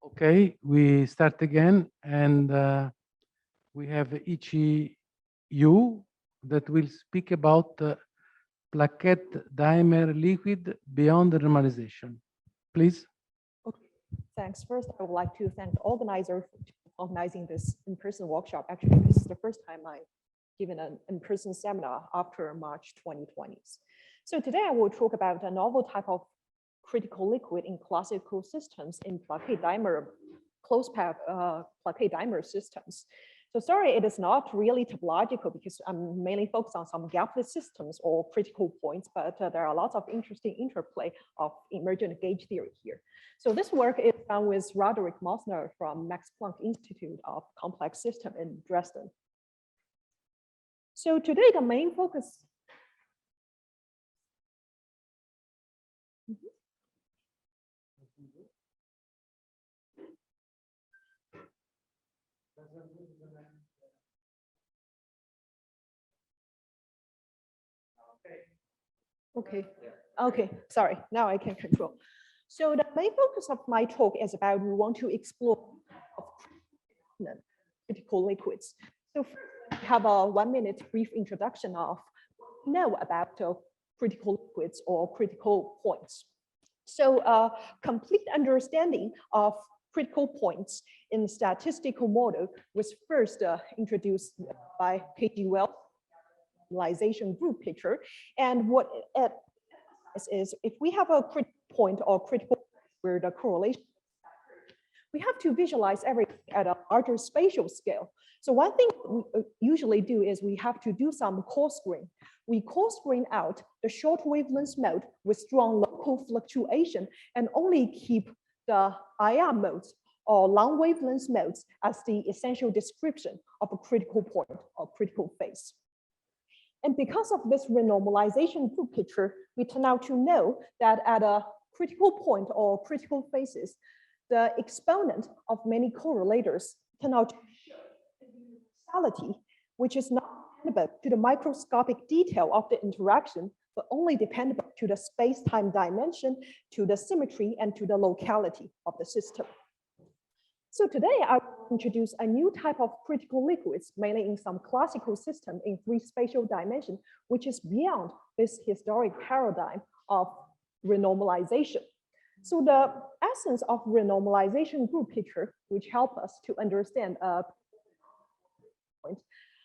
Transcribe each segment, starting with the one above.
Okay, we start again, and we have Yizhi You that will speak about Plaquette-dimer liquid beyond renormalization. Please. Okay, thanks. First, I would like to thank the organizer for organizing this in-person workshop. Actually, this is the first time I've given an in-person seminar after March 2020. So today I will talk about a novel type of critical liquid in classical systems in Plaquette-dimer, closed-pack Plaquette-dimer systems. So sorry, it is not really topological because I'm mainly focused on some gapless systems or critical points, but there are lots of interesting interplay of emergent gauge theory here. So this work is done with Roderick Mosner from Max Planck Institute of Complex System in Dresden. So today the main focus. Okay, sorry, now I can control. So the main focus of my talk is about we want to explore critical liquids. So first, I have a 1-minute brief introduction of what we know about critical liquids or critical points. So a complete understanding of critical points in the statistical model was first introduced by K.G. Wells' renormalization group picture. And what it is if we have a critical point or critical where the correlation, we have to visualize everything at a larger spatial scale. So one thing we usually do is we have to do some coarse grain. We coarse grain out the short wavelength mode with strong local fluctuation and only keep the IR modes or long wavelength modes as the essential description of a critical point or critical phase. And because of this renormalization group picture, we turn out to know that at a critical point or critical phases, the exponent of many correlators turn out to show universality, which is not dependent to the microscopic detail of the interaction, but only dependent to the space-time dimension, to the symmetry, and to the locality of the system. So today I will introduce a new type of critical liquids, mainly in some classical system in 3 spatial dimensions, which is beyond this historic paradigm of renormalization. So the essence of renormalization group picture, which help us to understand a point,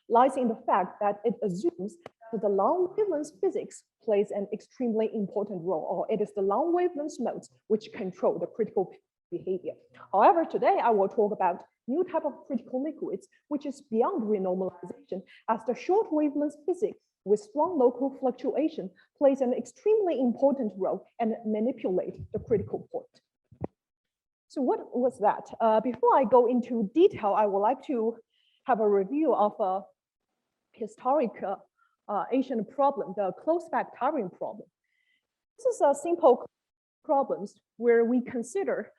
lies in the fact that it assumes that the long wavelength physics plays an extremely important role, or it is the long wavelength modes which control the critical behavior. However, today I will talk about new type of critical liquids, which is beyond renormalization, as the short wavelength physics with strong local fluctuation plays an extremely important role and manipulate the critical point. So what was that? Before I go into detail, I would like to have a review of a historic Asian problem, the close-back towering problem. This is a simple problem where we consider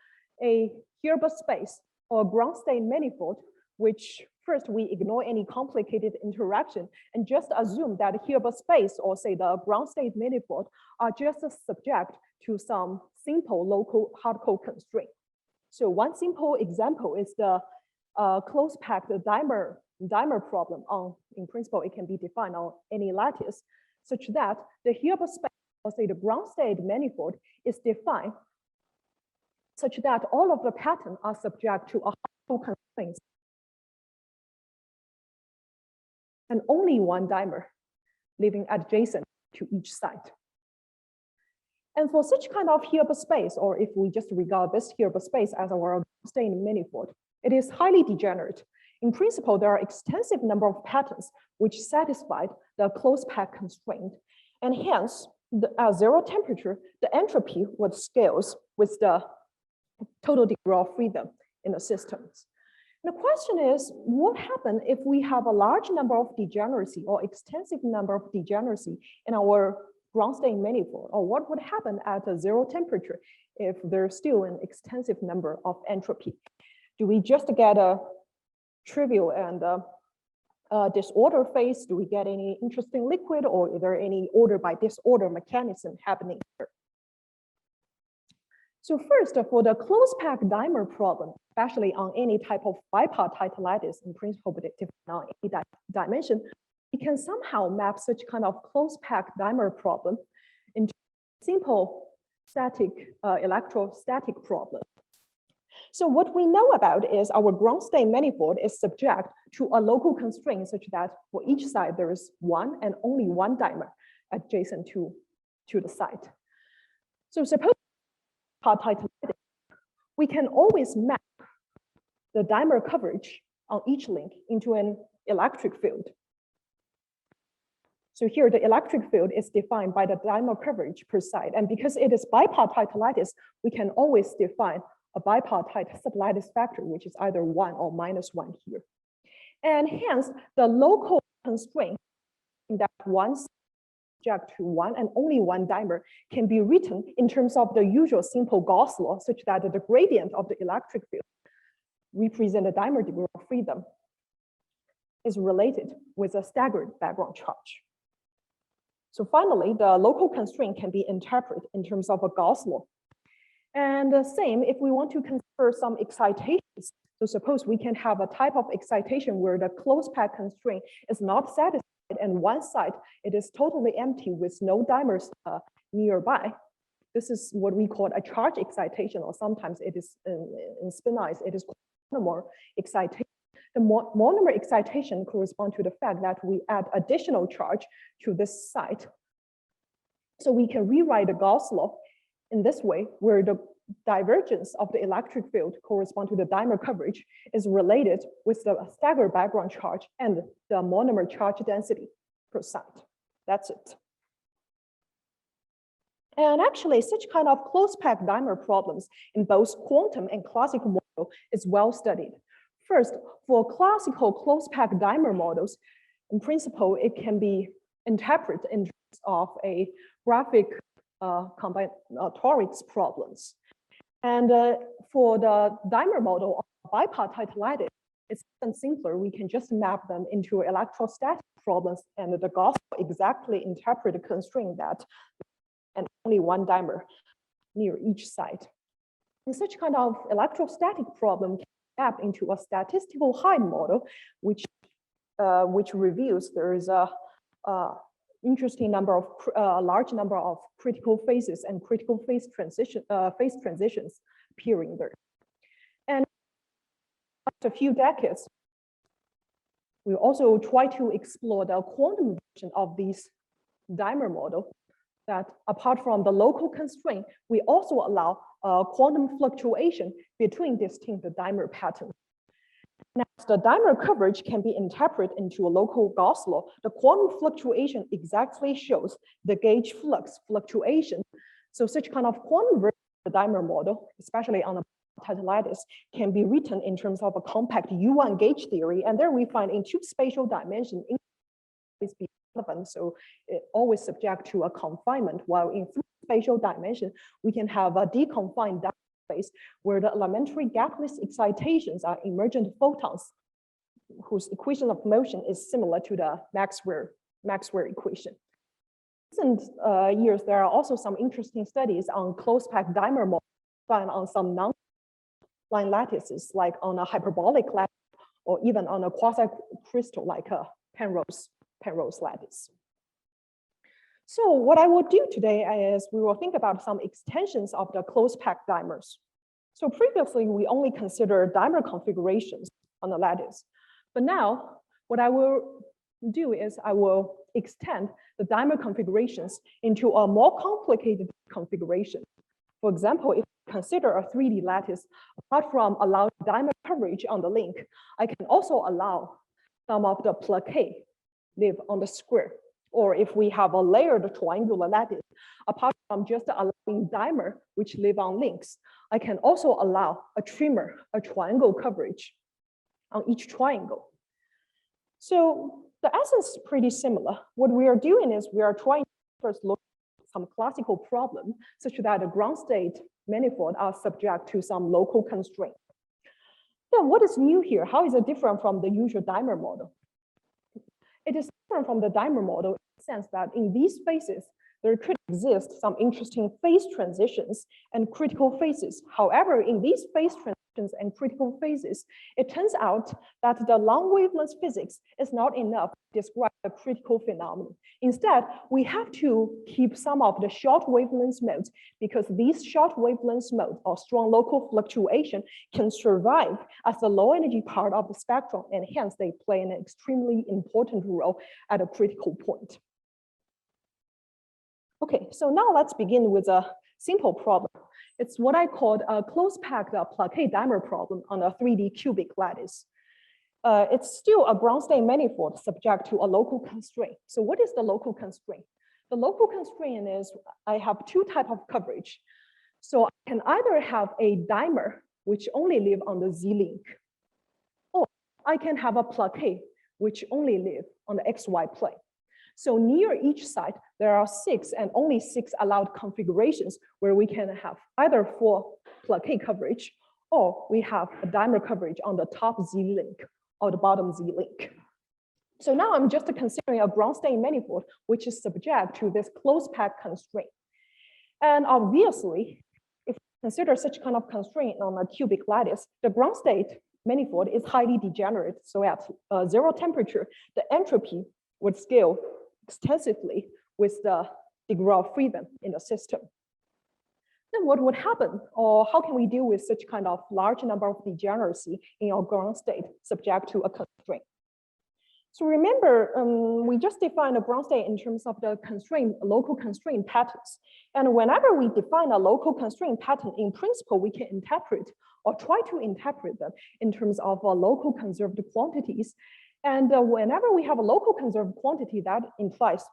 a Hilbert space or ground state manifold, which first we ignore any complicated interaction and just assume that Hilbert space or say the ground state manifold are just subject to some simple local hardcore constraint. So one simple example is the close-packed dimer problem. In principle, it can be defined on any lattice, such that the Hilbert space or say the ground state manifold is defined such that all of the patterns are subject to a hardcore constraint. And only one dimer living adjacent to each site. And for such kind of Hilbert space, or if we just regard this Hilbert space as our state manifold, it is highly degenerate. In principle, there are extensive number of patterns which satisfied the close pack constraint. And hence, at 0 temperature, the entropy would scales with the total degree of freedom in the systems. The question is, what happens if we have a large number of degeneracy or extensive number of degeneracy in our ground state manifold? Or what would happen at a 0 temperature if there's still an extensive number of entropy? Do we just get a trivial and disorder phase? Do we get any interesting liquid, or is there any order by disorder mechanism happening here? So first, for the closed Plaquette-dimer problem, especially on any type of bipartite lattice, in principle, but on any dimension, we can somehow map such kind of closed Plaquette-dimer problem into simple static electrostatic problem. So what we know about is our ground state manifold is subject to a local constraint such that for each side there is one and only one dimer adjacent to the site. So suppose bipartite lattice, we can always map the dimer coverage on each link into an electric field. So here the electric field is defined by the dimer coverage per side. And because it is bipartite lattice, we can always define a bipartite sublattice factor, which is either 1 or -1 here. And hence, the local constraint in that one subject to one and only one dimer can be written in terms of the usual simple Gauss law, such that the gradient of the electric field represent the dimer degree of freedom is related with a staggered background charge. So finally, the local constraint can be interpreted in terms of a Gauss law. And the same if we want to consider some excitations. So suppose we can have a type of excitation where the closed path constraint is not satisfied and one side it is totally empty with no dimers nearby. This is what we call a charge excitation, or sometimes it is in spin-ice, it is monomer excitation. The monomer excitation corresponds to the fact that we add additional charge to this site. So we can rewrite the Gauss law in this way, where the divergence of the electric field correspond to the dimer coverage is related with the staggered background charge and the monomer charge density per site. That's it. And actually, such kind of closed Plaquette-dimer problems in both quantum and classical model is well studied. First, for classical closed Plaquette-dimer models, in principle, it can be interpreted in terms of a graphic combinatorics problems. And for the dimer model of bipartite lattice, it's even simpler. We can just map them into electrostatic problems, and the Gauss exactly interpret the constraint that and only one dimer near each site. And such kind of electrostatic problem can map into a statistical Hyde model, which reveals there is a interesting number of large number of critical phases and critical phase transitions appearing there. And after a few decades, we also try to explore the quantum version of this dimer model, that apart from the local constraint, we also allow quantum fluctuation between distinct dimer patterns. Now, the dimer coverage can be interpreted into a local Gauss law. The quantum fluctuation exactly shows the gauge flux fluctuation. So such kind of quantum version of the dimer model, especially on a bipartite lattice, can be written in terms of a compact U1 gauge theory. And there we find in two spatial dimensions, always be relevant. So it always subject to a confinement, while in three spatial dimension, we can have a deconfined space where the elementary gapless excitations are emergent photons, whose equation of motion is similar to the Maxwell equation. In recent years, there are also some interesting studies on closed Plaquette-dimer model found on some non-line lattices, like on a hyperbolic lattice, or even on a quasi-crystal like a Penrose lattice. So what I will do today is we will think about some extensions of the closed Plaquette-dimers. So previously, we only considered dimer configurations on the lattice. But now, what I will do is I will extend the dimer configurations into a more complicated configuration. For example, if we consider a 3D lattice, apart from allowing dimer coverage on the link, I can also allow some of the plaquette live on the square. Or if we have a layered triangular lattice, apart from just allowing dimer, which live on links, I can also allow a trimmer, a triangle coverage on each triangle. So the essence is pretty similar. What we are doing is we are trying to first look at some classical problem, such that the ground state manifold are subject to some local constraint. Then what is new here? How is it different from the usual dimer model? It is different from the dimer model in the sense that in these spaces, there could exist some interesting phase transitions and critical phases. However, in these phase transitions and critical phases, it turns out that the long wavelength physics is not enough to describe the critical phenomenon. Instead, we have to keep some of the short wavelength modes, because these short wavelength modes or strong local fluctuation can survive as the low energy part of the spectrum, and hence they play an extremely important role at a critical point. Okay, so now let's begin with a simple problem. It's what I called a close-packed Plaquette-dimer problem on a 3D cubic lattice. It's still a ground state manifold subject to a local constraint. So what is the local constraint? The local constraint is I have two types of coverage. So I can either have a dimer, which only live on the Z-link, or I can have a plaquette, which only live on the XY plane. So near each side, there are 6 and only 6 allowed configurations where we can have either full plaquette coverage, or we have a dimer coverage on the top Z-link or the bottom Z-link. So now I'm just considering a ground state manifold, which is subject to this close pack constraint. And obviously, if we consider such kind of constraint on a cubic lattice, the ground state manifold is highly degenerate. So at 0 temperature, the entropy would scale extensively with the degree of freedom in the system. Then what would happen, or how can we deal with such kind of large number of degeneracy in our ground state subject to a constraint? So remember, we just defined a ground state in terms of the constraint, local constraint patterns. And whenever we define a local constraint pattern, in principle, we can interpret or try to interpret them in terms of local conserved quantities. And whenever we have a local conserved quantity, that implies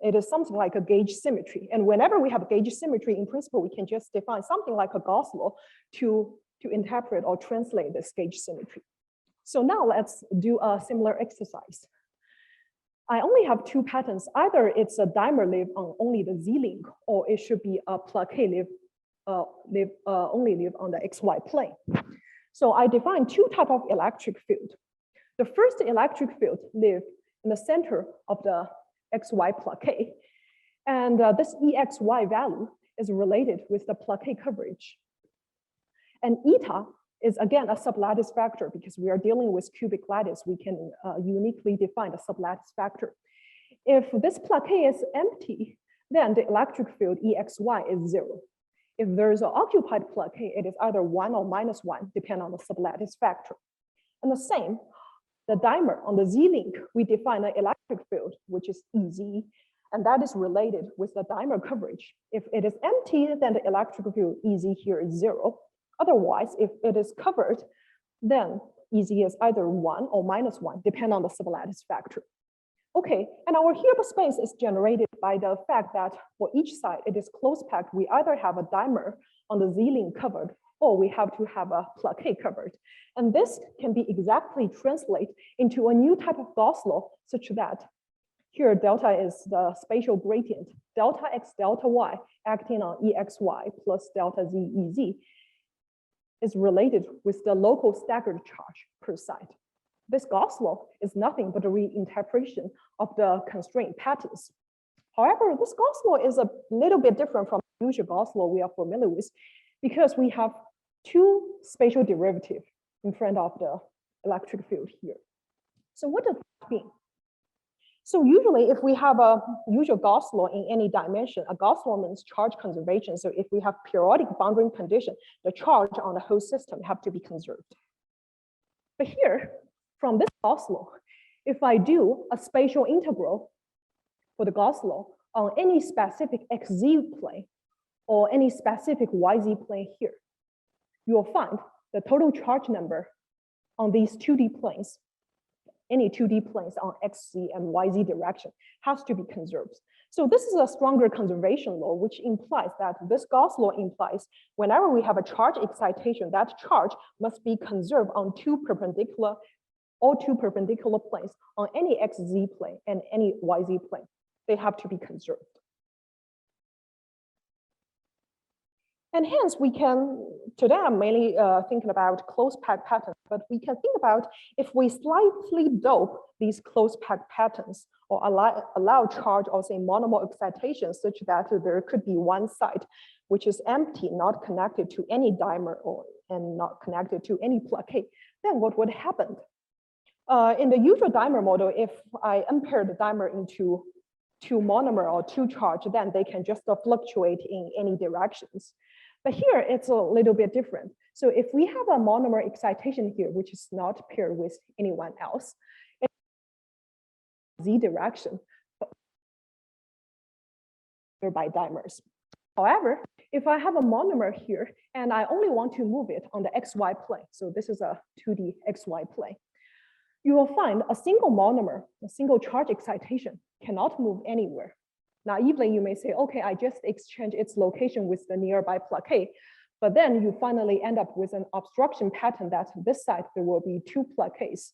it is something like a gauge symmetry. And whenever we have a gauge symmetry, in principle, we can just define something like a Gauss law to interpret or translate this gauge symmetry. So now let's do a similar exercise. I only have two patterns. Either it's a dimer live on only the Z-link, or it should be a plaquette only live on the XY plane. So I define two types of electric field. The first electric field live in the center of the XY plaquette. And this EXY value is related with the plaquette coverage. And eta is again a sublattice factor, because we are dealing with cubic lattice. We can uniquely define the sublattice factor. If this plaquette is empty, then the electric field EXY is 0. If there's an occupied plaquette, it is either 1 or -1, depending on the sublattice factor. And the same, the dimer on the Z-link, we define an electric field, which is Yizhi, and that is related with the dimer coverage. If it is empty, then the electric field Yizhi here is 0. Otherwise, if it is covered, then Yizhi is either 1 or -1, depending on the sublattice factor. Okay, and our Hilbert space is generated by the fact that for each side, it is close packed. We either have a dimer on the Z-link covered, or we have to have a plaquette covered. And this can be exactly translated into a new type of Gauss law, such that here delta is the spatial gradient, delta x delta y acting on EXY plus delta z EZ is related with the local staggered charge per side. This Gauss law is nothing but a reinterpretation of the constraint patterns. However, this Gauss law is a little bit different from the usual Gauss law we are familiar with, because we have two spatial derivatives in front of the electric field here. So what does that mean? So usually if we have a usual Gauss law in any dimension, a Gauss law means charge conservation. So if we have periodic boundary condition, the charge on the whole system have to be conserved. But here, from this Gauss law, if I do a spatial integral for the Gauss law on any specific XZ plane or any specific YZ plane here, you will find the total charge number on these 2D planes, any 2D planes on XZ and YZ direction, has to be conserved. So this is a stronger conservation law, which implies that this Gauss law implies whenever we have a charge excitation, that charge must be conserved on two perpendicular planes on any XZ plane and any YZ plane. They have to be conserved. And hence we can, today I'm mainly thinking about closed pack patterns, but we can think about if we slightly dope these closed pack patterns or allow charge or say monomer excitation such that there could be one site which is empty, not connected to any dimer and not connected to any plaquette, then what would happen? In the usual dimer model, if I unpair the dimer into two monomer or two charge, then they can just fluctuate in any directions. But here it's a little bit different. So if we have a monomer excitation here, which is not paired with anyone else, it's z direction by dimers. However, if I have a monomer here and I only want to move it on the XY plane, so this is a 2D XY plane, you will find a single monomer, a single charge excitation cannot move anywhere. Naively, you may say, okay, I just exchange its location with the nearby plaquette, but then you finally end up with an obstruction pattern that this side there will be two plaquettes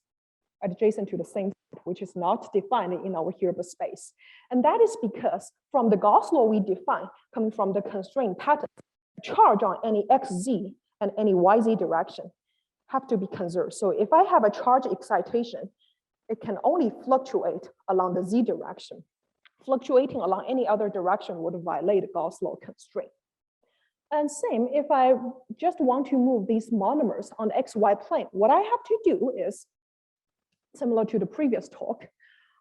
adjacent to the same side, which is not defined in our Hilbert space. And that is because from the Gauss law we define, coming from the constraint pattern, charge on any xz and any yz direction have to be conserved. So if I have a charge excitation, it can only fluctuate along the z direction. Fluctuating along any other direction would violate Gauss law constraint. And same, if I just want to move these monomers on the XY plane, what I have to do is, similar to the previous talk,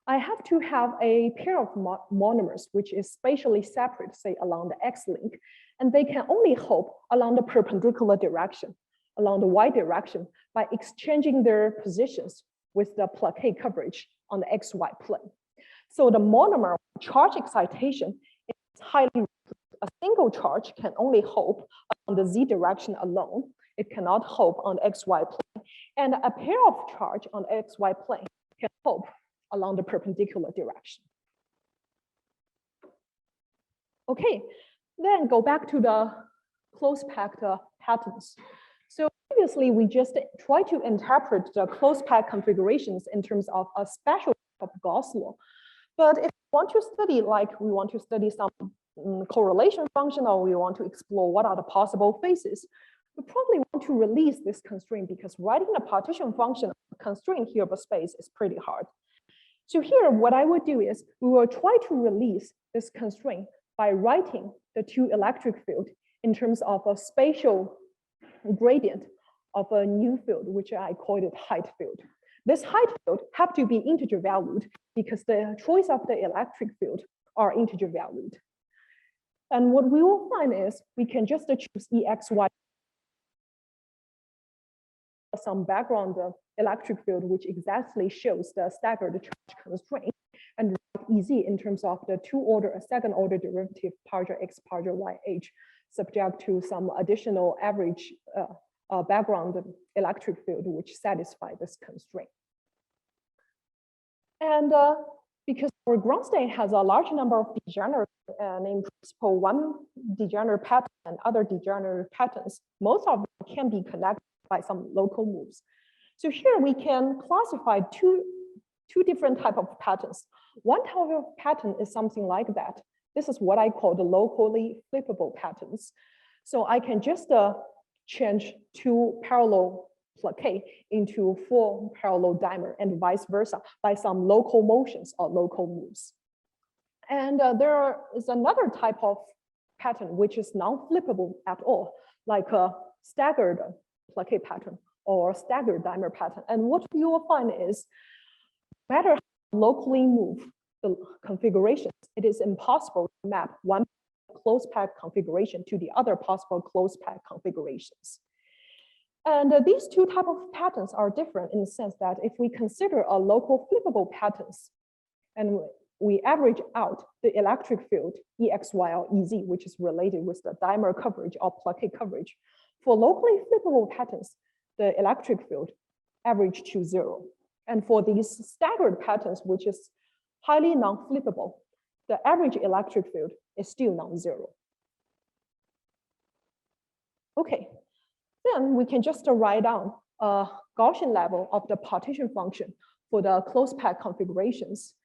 I have to have a pair of monomers, which is spatially separate, say along the X link, and they can only hope along the perpendicular direction, along the Y direction, by exchanging their positions with the plaquette coverage on the XY plane. So the monomer charge excitation is highly reduced. A single charge can only hope on the Z direction alone. It cannot hope on the XY plane. And a pair of charge on the XY plane can hope along the perpendicular direction. Okay, then go back to the close packed patterns. So previously, we just tried to interpret the close pack configurations in terms of a special type of Gauss law. But if we want to study, like we want to study some correlation function, or we want to explore what are the possible phases, we probably want to release this constraint because writing a partition function constraint here of a space is pretty hard. So here, what I would do is we will try to release this constraint by writing the two electric field in terms of a spatial gradient of a new field, which I called it height field. This height field have to be integer valued because the choice of the electric field are integer valued. And what we will find is we can just choose EXY, some background electric field, which exactly shows the staggered charge constraint, and EZ in terms of the second order derivative partial x partial y h, subject to some additional average background electric field which satisfy this constraint. And because our ground state has a large number of degenerate, and in principle, one degenerate pattern and other degenerate patterns, most of them can be connected by some local moves. So here we can classify two different types of patterns. One type of pattern is something like that. This is what I call the locally flippable patterns. So I can just change two parallel plaquette into four parallel dimer and vice versa by some local motions or local moves. And there is another type of pattern which is non-flippable at all, like a staggered plaquette pattern or staggered dimer pattern. And what you will find is, no matter how locally move the configurations, it is impossible to map one closed pack configuration to the other possible closed pack configurations. And these two types of patterns are different in the sense that if we consider a local flippable patterns and we average out the electric field EXY or EZ, which is related with the dimer coverage or plaquette coverage, for locally flippable patterns, the electric field average to 0. And for these staggered patterns, which is highly non-flippable, the average electric field is still non-zero. Okay, then we can just write down a Gaussian level of the partition function for the closed pack configurations,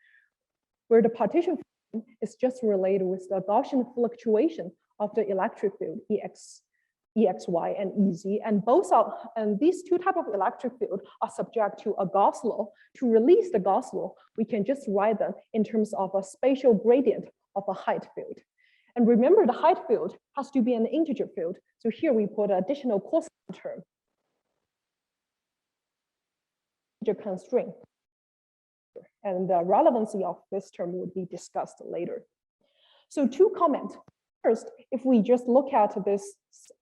where the partition function is just related with the Gaussian fluctuation of the electric field EX EXY and EZ, and these two types of electric field are subject to a Gauss law. To release the Gauss law, we can just write them in terms of a spatial gradient of a height field. And remember, the height field has to be an integer field. So here we put an additional cosine term, integer constraint. And the relevancy of this term would be discussed later. So to comment, first, if we just look at this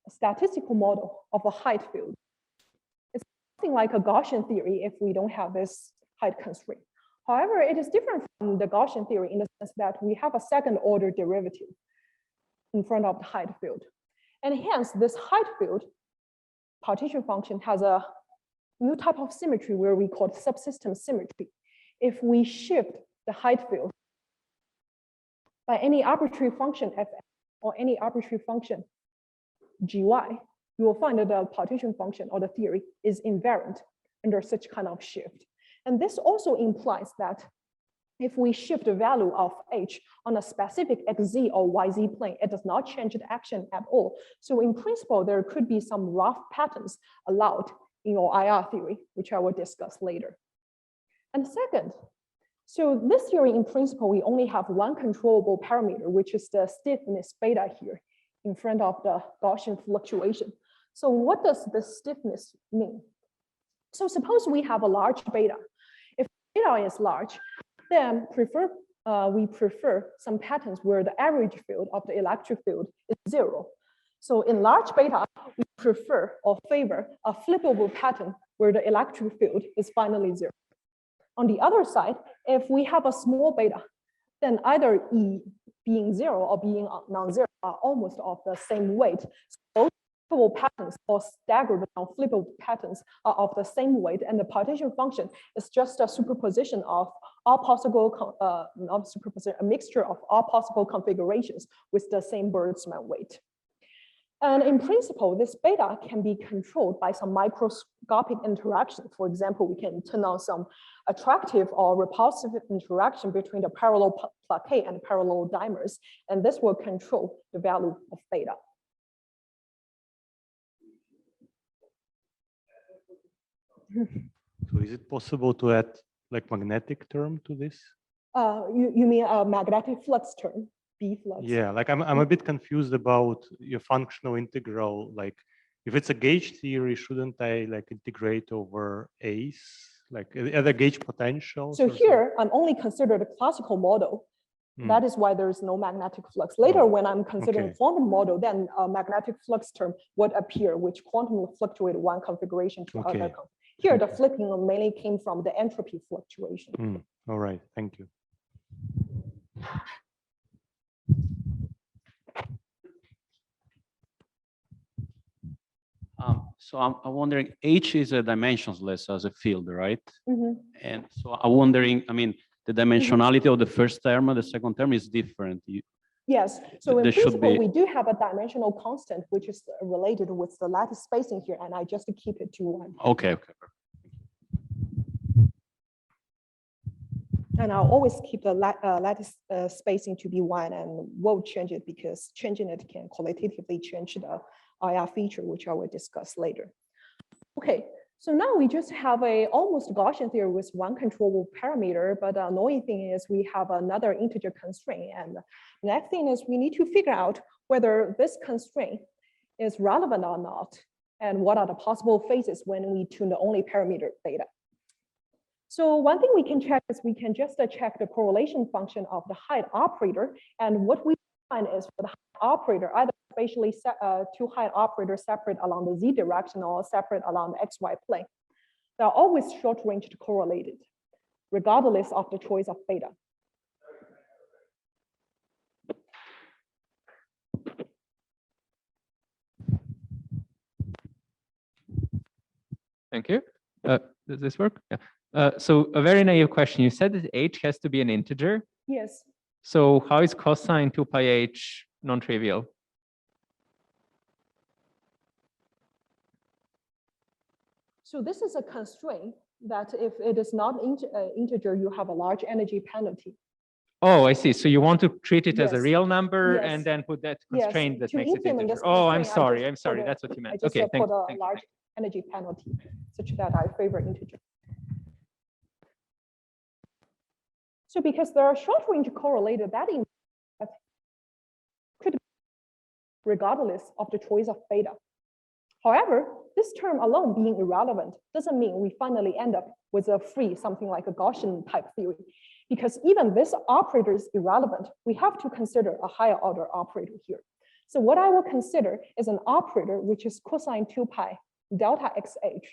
statistical model of a height field, it's something like a Gaussian theory if we don't have this height constraint. However, it is different from the Gaussian theory in the sense that we have a second order derivative in front of the height field. And hence, this height field partition function has a new type of symmetry where we call it subsystem symmetry. If we shift the height field by any arbitrary function f or any arbitrary function gy, you will find that the partition function or the theory is invariant under such kind of shift. And this also implies that if we shift the value of h on a specific xz or yz plane, it does not change the action at all. So in principle, there could be some rough patterns allowed in your IR theory, which I will discuss later. And second, so this theory in principle, we only have one controllable parameter, which is the stiffness beta here in front of the Gaussian fluctuation. So what does the stiffness mean? So suppose we have a large beta. If beta is large, then we prefer some patterns where the average field of the electric field is 0. So in large beta, we prefer or favor a flippable pattern where the electric field is finally 0. On the other side, if we have a small beta, then either E being 0 or being non-zero are almost of the same weight. So both flippable patterns or staggered non-flippable patterns are of the same weight, and the partition function is just a superposition of all possible, not superposition, a mixture of all possible configurations with the same Boltzmann weight. And in principle, this beta can be controlled by some microscopic interaction. For example, we can turn on some attractive or repulsive interaction between the parallel Plaquette and parallel dimers, and this will control the value of beta. So is it possible to add like magnetic term to this? You mean a magnetic flux term? B flux. Yeah, like I'm a bit confused about your functional integral. Like if it's a gauge theory, shouldn't I like integrate over A's, like other gauge potentials? So here I'm only considered a classical model. That is why there is no magnetic flux. Later, when I'm considering quantum model, then a magnetic flux term would appear, which quantum will fluctuate one configuration to other. Here, the flipping mainly came from the entropy fluctuation. All right, thank you. So I'm wondering, H is a dimensionless as a field, right? Mm-hmm. And so I'm wondering, I mean, the dimensionality of the first term and the second term is different. Yes, so in principle, we do have a dimensional constant, which is related with the lattice spacing here, and I just keep it to 1. Okay. And I'll always keep the lattice spacing to be 1 and won't change it because changing it can qualitatively change the IR feature, which I will discuss later. Okay, so now we just have a almost Gaussian theory with one controllable parameter, but the annoying thing is we have another integer constraint. And the next thing is we need to figure out whether this constraint is relevant or not, and what are the possible phases when we tune the only parameter beta. So one thing we can check is we can just check the correlation function of the height operator. And what we find is for the height operator, either spatially two height operators separate along the z direction or separate along the xy plane. They are always short-range correlated, regardless of the choice of beta. Thank you. Does this work? Yeah. So a very naive question. You said that h has to be an integer. Yes. So how is cosine 2 pi h non-trivial? So this is a constraint that if it is not integer, you have a large energy penalty. Oh, I see. So you want to treat it as a Yes. real number Yes. and then put that Yes, constraint that to makes it implement integer. this Oh, I'm constraint, sorry. just I'm sorry. put a- That's what you meant. I just Okay, thank put you. a Thank you. large energy penalty such that I favor integer. So because there are short range correlated, that could be regardless of the choice of beta. However, this term alone being irrelevant doesn't mean we finally end up with a free, something like a Gaussian type theory. Because even this operator is irrelevant, we have to consider a higher order operator here. So what I will consider is an operator which is cosine 2 pi delta xh,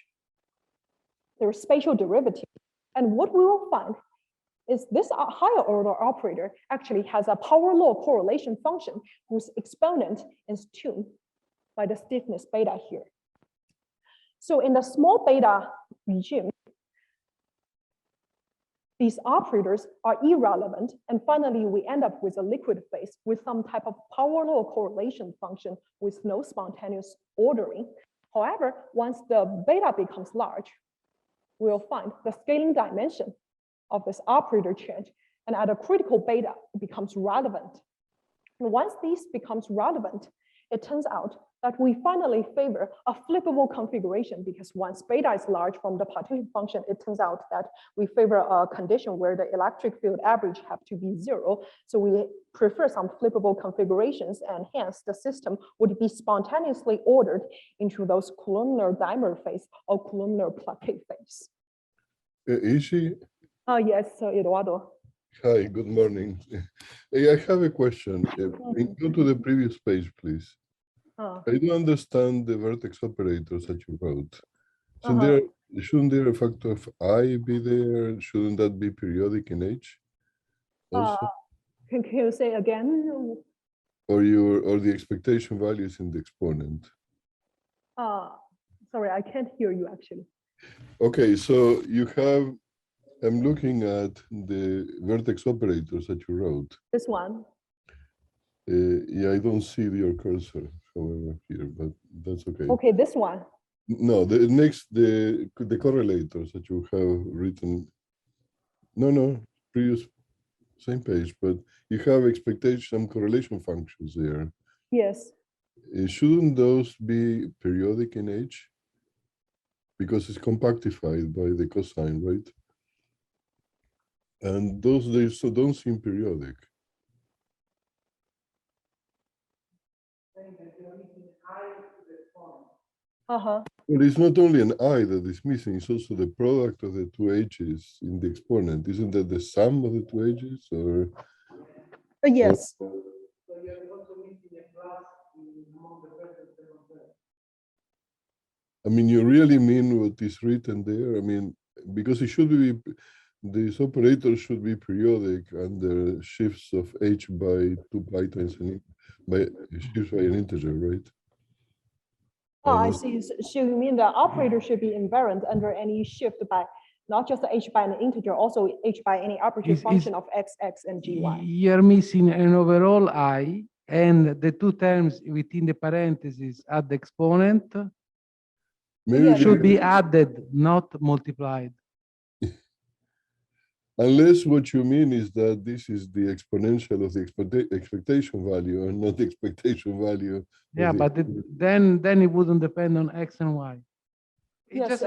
their spatial derivative. And what we will find is this higher order operator actually has a power law correlation function whose exponent is tuned by the stiffness beta here. So in the small beta regime, these operators are irrelevant. And finally, we end up with a liquid phase with some type of power law correlation function with no spontaneous ordering. However, once the beta becomes large, we'll find the scaling dimension of this operator change. And at a critical beta, it becomes relevant. And once this becomes relevant, it turns out that we finally favor a flippable configuration because once beta is large from the partition function, it turns out that we favor a condition where the electric field average have to be 0. So we prefer some flippable configurations, and hence the system would be spontaneously ordered into those columnar dimer phase or columnar Plaquette phase. Yizhi? Yes, Eduardo. Hi, good morning. I have a question. Go to the previous page, please. I don't understand the vertex operators that you wrote. Shouldn't there a factor of I be there? Shouldn't that be periodic in H? Also? Can you say again? Or the expectation values in the exponent? Sorry, I can't hear you actually. Okay, so you have, I'm looking at the vertex operators that you wrote. This one. Yeah, I don't see your cursor, however, here, but that's okay. Okay, this one. No, the correlators that you have written. No, previous, same page, but you have expectation correlation functions there. Yes. Shouldn't those be periodic in H? Because it's compactified by the cosine, right? And those they so don't seem periodic. Well, it's not only an I that is missing, it's also the product of the two H's in the exponent. Isn't that the sum of the two H's? Or Yes. I mean, you really mean what is written there? I mean, because it should be, these operators should be periodic under shifts of H by 2 pi times by shifts by an integer, right? Oh, I see. So you mean the operator should be invariant under any shift by not just H by an integer, also H by any arbitrary function of x, and gy. You're missing an overall I, and the two terms within the parentheses at the exponent Maybe should be added, not multiplied. unless what you mean is that this is the exponential of the expectation value and not the expectation value. Yeah, but then it wouldn't depend on X and Y. It's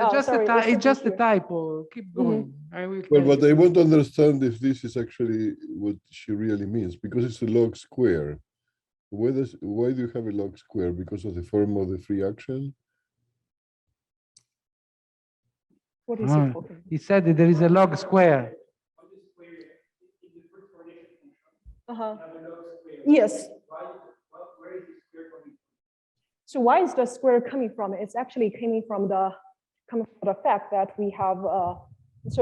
just a typo. Keep going. I will Well, tell but you. I want to understand if this is actually what she really means, because it's a log square. Why do you have a log square? Because of the form of the free action? What is he talking? He said that there is a log square. Yes. So why is the square coming from? It's actually coming from the fact that we have. So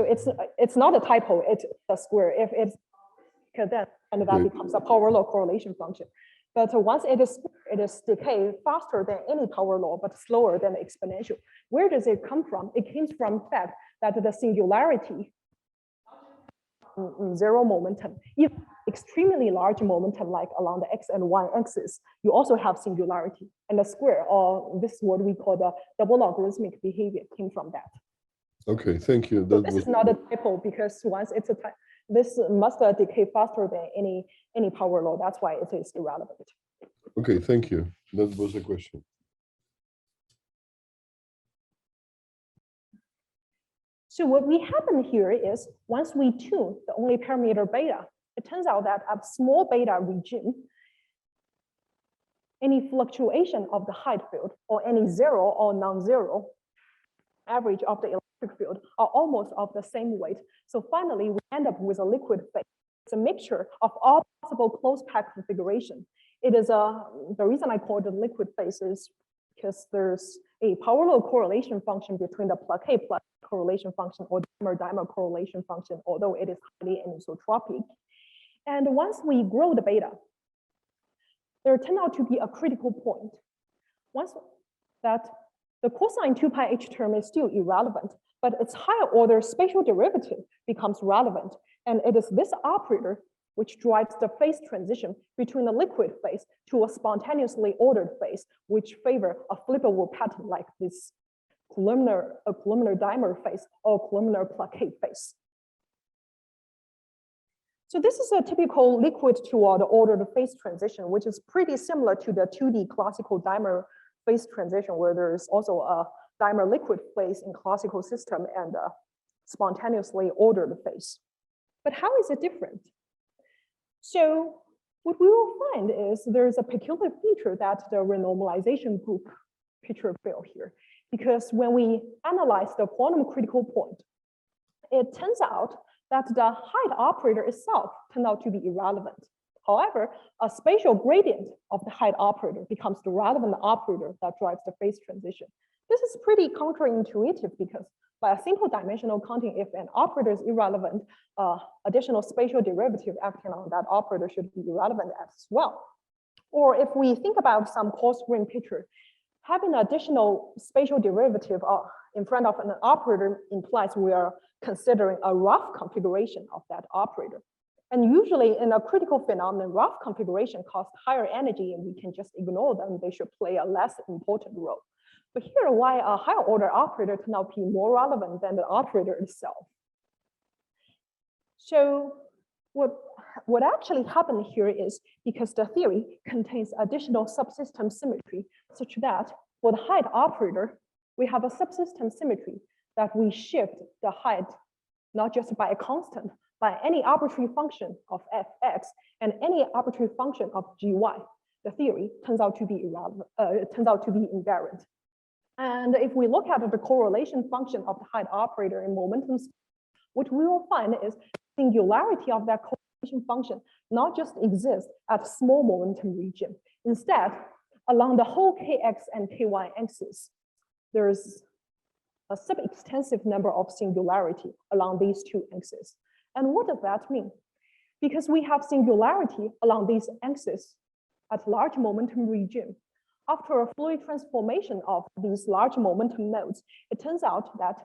it's not a typo. It's a square. If it's then and that becomes a power law correlation function. But once it is decay faster than any power law, but slower than the exponential. Where does it come from? It comes from the fact that the singularity, zero momentum, if extremely large momentum like along the x and y axis, you also have singularity. And the square, or this is what we call the double logarithmic behavior, came from that. Okay, thank you. So this is not a typo because once it's a type, this must decay faster than any power law. That's why it is irrelevant. Okay, thank you. That was the question. So what we happen here is once we tune the only parameter beta, it turns out that at small beta region, any fluctuation of the height field or any zero or non-zero average of the electric field are almost of the same weight. So finally, we end up with a liquid phase. It's a mixture of all possible closed pack configuration. It is the reason I call it a liquid phase is because there's a power law correlation function between the Plaquette correlation function or dimer correlation function, although it is highly anisotropic. And once we grow the beta, there turned out to be a critical point. Once that the cosine 2 pi h term is still irrelevant, but its higher order spatial derivative becomes relevant. And it is this operator which drives the phase transition between the liquid phase to a spontaneously ordered phase, which favor a flippable pattern like this columnar dimer phase or columnar Plaquette phase. So this is a typical liquid to the ordered phase transition, which is pretty similar to the 2D classical dimer phase transition, where there's also a dimer liquid phase in classical system and a spontaneously ordered phase. But how is it different? So what we will find is there's a peculiar feature that the renormalization group picture fail here, because when we analyze the quantum critical point, it turns out that the height operator itself turned out to be irrelevant. However, a spatial gradient of the height operator becomes the relevant operator that drives the phase transition. This is pretty counterintuitive because by a simple dimensional counting, if an operator is irrelevant, additional spatial derivative acting on that operator should be irrelevant as well. Or if we think about some coarse grain picture, having additional spatial derivative in front of an operator implies we are considering a rough configuration of that operator. And usually in a critical phenomenon, rough configuration costs higher energy and we can just ignore them. They should play a less important role. But here, why a higher order operator can now be more relevant than the operator itself. So what actually happened here is because the theory contains additional subsystem symmetry such that for the height operator, we have a subsystem symmetry that we shift the height not just by a constant, by any arbitrary function of fx and any arbitrary function of gy. The theory turns out to be irrelevant, turns out to be invariant. And if we look at the correlation function of the height operator in momentum, what we will find is singularity of that correlation function not just exists at small momentum region. Instead, along the whole kx and ky axis, there's a sub-extensive number of singularity along these two axes. And what does that mean? Because we have singularity along these axes at large momentum region. After a fluid transformation of these large momentum nodes, it turns out that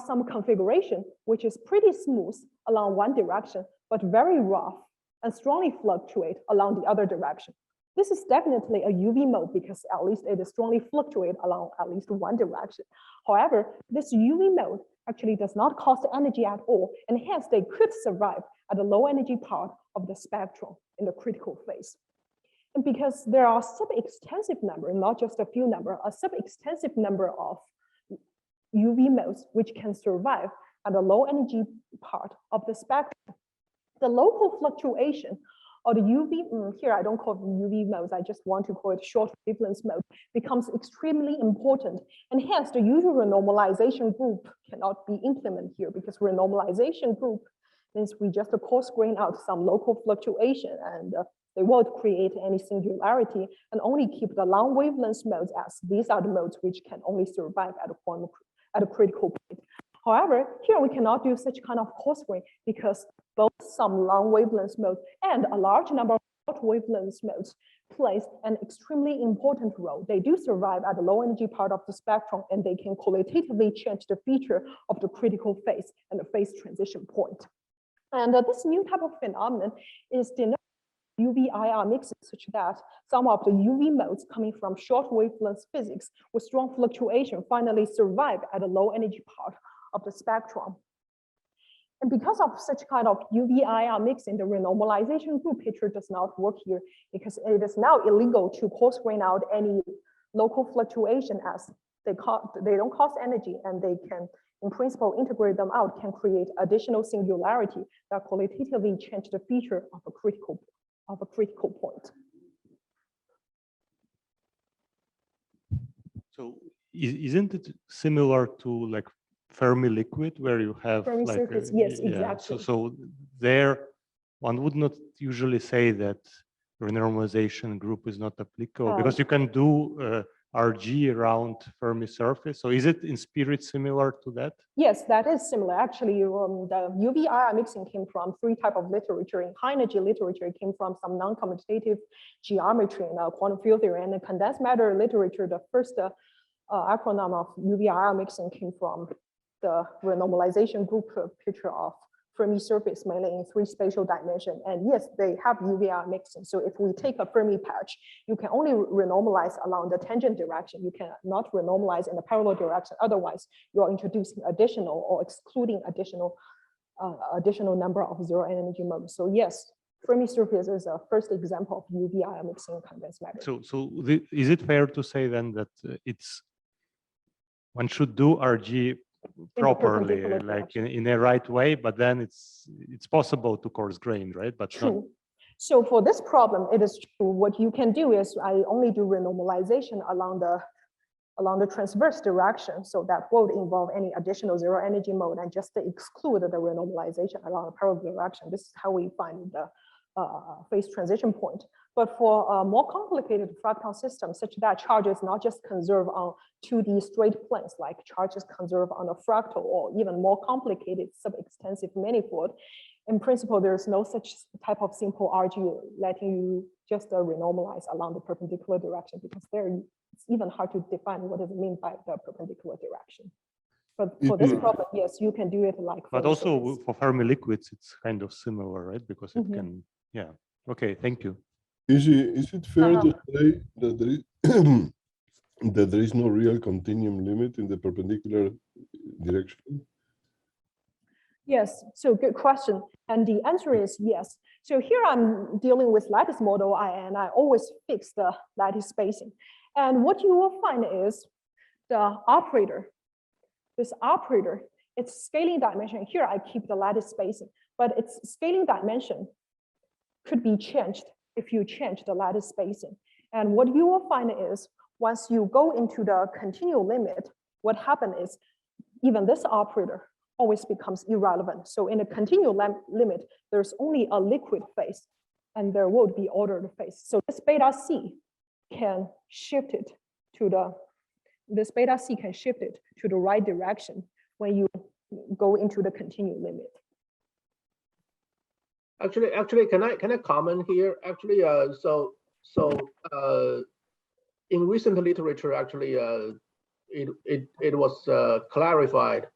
some configuration which is pretty smooth along one direction, but very rough and strongly fluctuate along the other direction. This is definitely a UV mode because at least it is strongly fluctuate along at least one direction. However, this UV mode actually does not cost energy at all, and hence they could survive at the low energy part of the spectrum in the critical phase. And because there are sub-extensive number, not just a few number, a sub-extensive number of UV modes which can survive at the low energy part of the spectrum, the local fluctuation or the UV, here I don't call it UV modes, I just want to call it short wavelength mode, becomes extremely important. And hence the usual renormalization group cannot be implemented here because renormalization group means we just coarse grain out some local fluctuation and they won't create any singularity and only keep the long wavelength modes as these are the modes which can only survive at a critical point. However, here we cannot do such kind of coarse grain because both some long wavelength modes and a large number of short wavelength modes plays an extremely important role. They do survive at the low energy part of the spectrum and they can qualitatively change the feature of the critical phase and the phase transition point. And this new type of phenomenon is denoted UV-IR mixes such that some of the UV modes coming from short wavelength physics with strong fluctuation finally survive at a low energy part of the spectrum. And because of such kind of UV-IR mixing, the renormalization group picture does not work here because it is now illegal to coarse grain out any local fluctuation as they don't cost energy, and they can, in principle, integrate them out, can create additional singularity that qualitatively change the feature of a critical point. So isn't it similar to like Fermi liquid, where you have Fermi like surface, yes, yeah, exactly. so there one would not usually say that renormalization group is not applicable because you can do RG around Fermi surface. So is it in spirit similar to that? Yes, that is similar. Actually, the UV-IR mixing came from three types of literature. In high energy literature, it came from some non-commutative geometry and quantum field theory. And the condensed matter literature, the first acronym of UV-IR mixing came from the renormalization group picture of Fermi surface, mainly in three spatial dimensions. And yes, they have UV-IR mixing. So if we take a Fermi patch, you can only renormalize along the tangent direction. You cannot renormalize in the parallel direction. Otherwise, you are introducing additional or excluding additional number of zero energy modes. So yes, Fermi surface is a first example of UV-IR mixing condensed matter. So is it fair to say then that one should do RG properly, like in a right way, but then it's possible to coarse grain, right? But true. Not... So for this problem, it is true. What you can do is I only do renormalization along the transverse direction. So that won't involve any additional zero energy mode, and just exclude the renormalization along the parallel direction. This is how we find the phase transition point. But for a more complicated fractal system, such that charges not just conserve on 2D straight planes, like charges conserve on a fractal or even more complicated sub-extensive manifold, in principle, there's no such type of simple RG letting you just renormalize along the perpendicular direction, because there it's even hard to define what does it mean by the perpendicular direction. But for this problem, yes, you can do it like. But also for Fermi liquids, it's kind of similar, right? Because it can, yeah. Okay, thank you. Is it fair to say that there is that there is no real continuum limit in the perpendicular direction? Yes, so good question. And the answer is yes. So here I'm dealing with lattice model, and I always fix the lattice spacing. And what you will find is the operator, this operator, its scaling dimension, here I keep the lattice spacing, but its scaling dimension could be changed if you change the lattice spacing. And what you will find is once you go into the continual limit, what happens is even this operator always becomes irrelevant. So in a continual limit, there's only a liquid phase and there won't be ordered phase. So this beta C can shift it to the right direction when you go into the continual limit. Actually, can I comment here? Actually, in recent literature, actually, it was clarified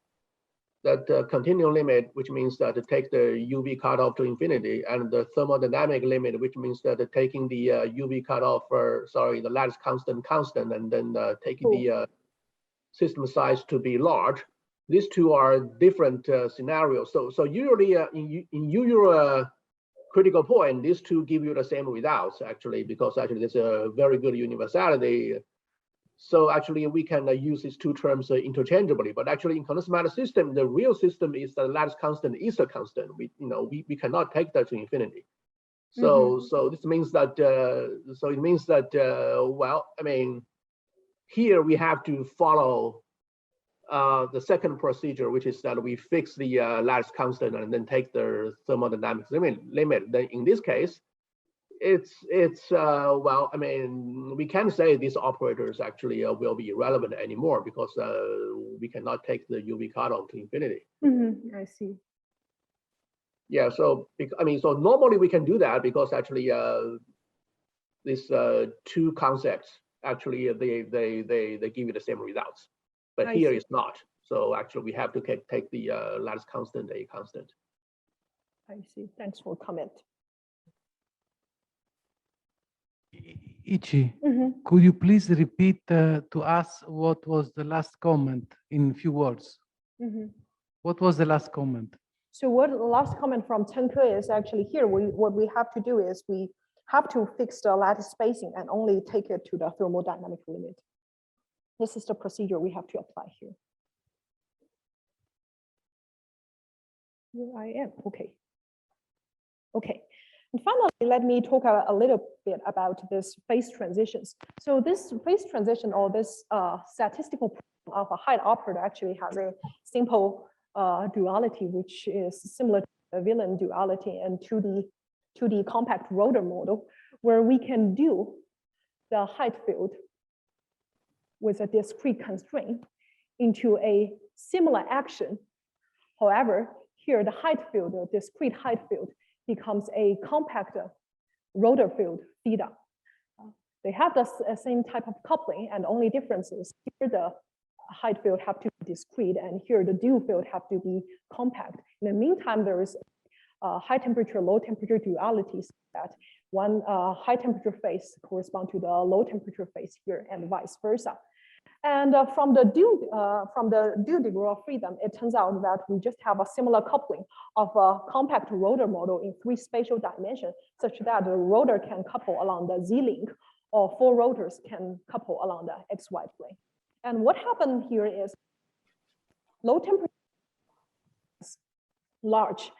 that the continuum limit, which means that to take the UV cutoff to infinity, and the thermodynamic limit, which means that taking the UV cutoff for, sorry, the lattice constant, and then taking the system size to be large. These two are different scenarios. So usually in usual critical point, these two give you the same results, actually, because actually there's a very good universality. So actually we can use these two terms interchangeably, but actually in condensed matter system, the real system is the lattice constant is a constant. We cannot take that to infinity. So so this means that well, I mean, here we have to follow the second procedure, which is that we fix the lattice constant and then take the thermodynamics limit. Then in this case, it's well, I mean, we can say these operators actually will be irrelevant anymore because we cannot take the UV cutoff to infinity. I see. Yeah, so I mean, so normally we can do that because actually these two concepts actually they give you the same results, but here it's not. So actually we have to take the lattice constant a constant. I see. Thanks for comment. Yizhi, could you please repeat to us what was the last comment in few words? What was the last comment? So what the last comment from Tenke is actually here, what we have to do is we have to fix the lattice spacing and only take it to the thermodynamic limit. This is the procedure we have to apply here. Here I am, okay. Okay, and finally, let me talk a little bit about this phase transitions. So this phase transition or this statistical of a height operator actually has a simple duality, which is similar to the Wheeler duality and 2D compact rotor model, where we can do the height field with a discrete constraint into a similar action. However, here the height field, the discrete height field, becomes a compact rotor field theta. They have the same type of coupling, and only difference is here the height field have to be discrete, and here the dual field have to be compact. In the meantime, there is high temperature, low temperature duality, so that one high temperature phase correspond to the low temperature phase here, and vice versa. And from the dual degree of freedom, it turns out that we just have a similar coupling of a compact rotor model in 3 spatial dimensions, such that the rotor can couple along the Z-link, or 4 rotors can couple along the XY plane. And what happened here is low temperature is large.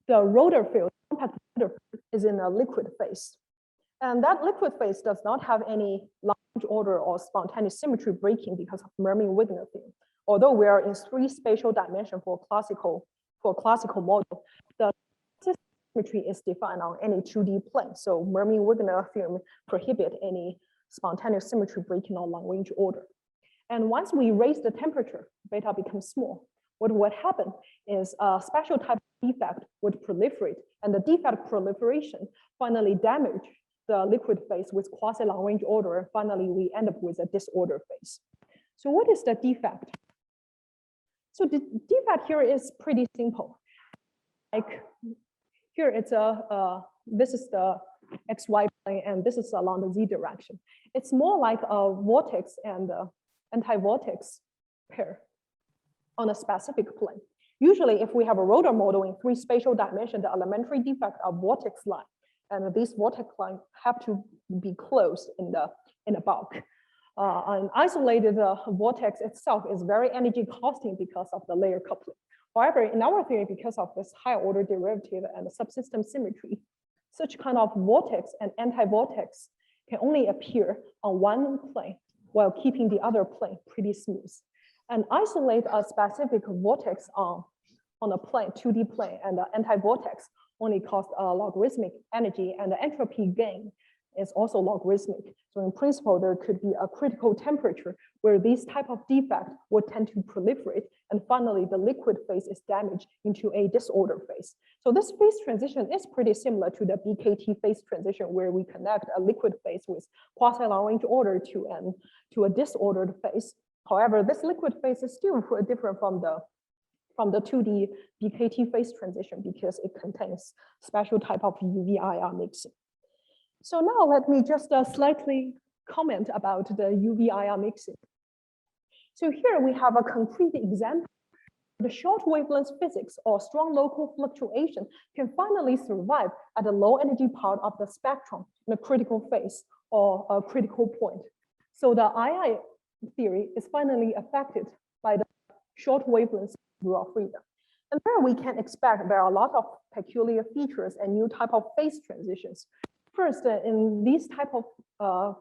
The rotor field, compact rotor field, is in a liquid phase. And that liquid phase does not have any large order or spontaneous symmetry breaking because of Mermin-Wigner theorem. Although we are in 3 spatial dimensions for classical model, the symmetry is defined on any 2D plane. So Mermin-Wigner theorem prohibit any spontaneous symmetry breaking on long-range order. And once we raise the temperature, beta becomes small. What would happen is a special type of defect would proliferate, and the defect proliferation finally damage the liquid phase with quasi-long range order, and finally we end up with a disorder phase. So what is the defect? So the defect here is pretty simple. Like here it's this is the XY plane, and this is along the Z direction. It's more like a vortex and anti-vortex pair on a specific plane. Usually if we have a rotor model in 3 spatial dimensions, the elementary defect are vortex line. And these vortex lines have to be closed in the bulk. An isolated vortex itself is very energy costing because of the layer coupling. However, in our theory, because of this higher order derivative and the subsystem symmetry, such kind of vortex and anti-vortex can only appear on one plane while keeping the other plane pretty smooth. And isolate a specific vortex on a plane, 2D plane, and the anti-vortex only cost a logarithmic energy, and the entropy gain is also logarithmic. So in principle, there could be a critical temperature where these type of defect would tend to proliferate, and finally the liquid phase is damaged into a disorder phase. So this phase transition is pretty similar to the BKT phase transition, where we connect a liquid phase with quasi-long range order to a disordered phase. However, this liquid phase is still different from the 2D BKT phase transition because it contains special type of UV-IR mixing. So now let me just slightly comment about the UV-IR mixing. So here we have a concrete example. The short wavelength physics or strong local fluctuation can finally survive at the low energy part of the spectrum in a critical phase or a critical point. So the II theory is finally affected by the short wavelength of freedom. And there we can expect there are a lot of peculiar features and new type of phase transitions. First, in these type of